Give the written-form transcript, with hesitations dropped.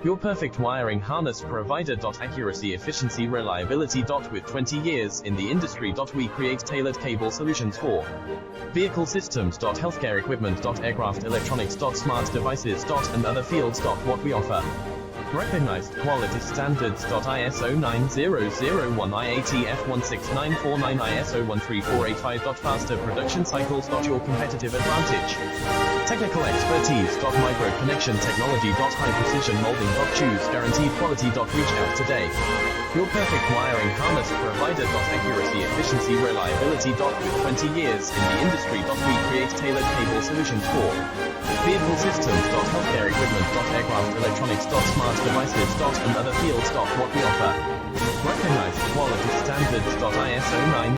Your perfect wiring harness provider. Accuracy, efficiency, reliability. With 20 years in the industry. We create tailored cable solutions for vehicle systems. Healthcare equipment. Aircraft electronics. Smart devices. And other fields. What we offer. Recognized quality standards. ISO 9001, IATF 16949, ISO 13485. Faster production cycles. Your competitive advantage. Technical expertise. Micro connection technology. High precision molding. Choose guaranteed quality. Reach out today. Your perfect wiring harness provider. Accuracy, efficiency, reliability. With 20 years in the industry. We create tailored cable solutions for vehicle systems. Healthcare equipment. Aircraft electronics. Smart devices. And other fields. What we offer. Recognized quality standards. ISO 9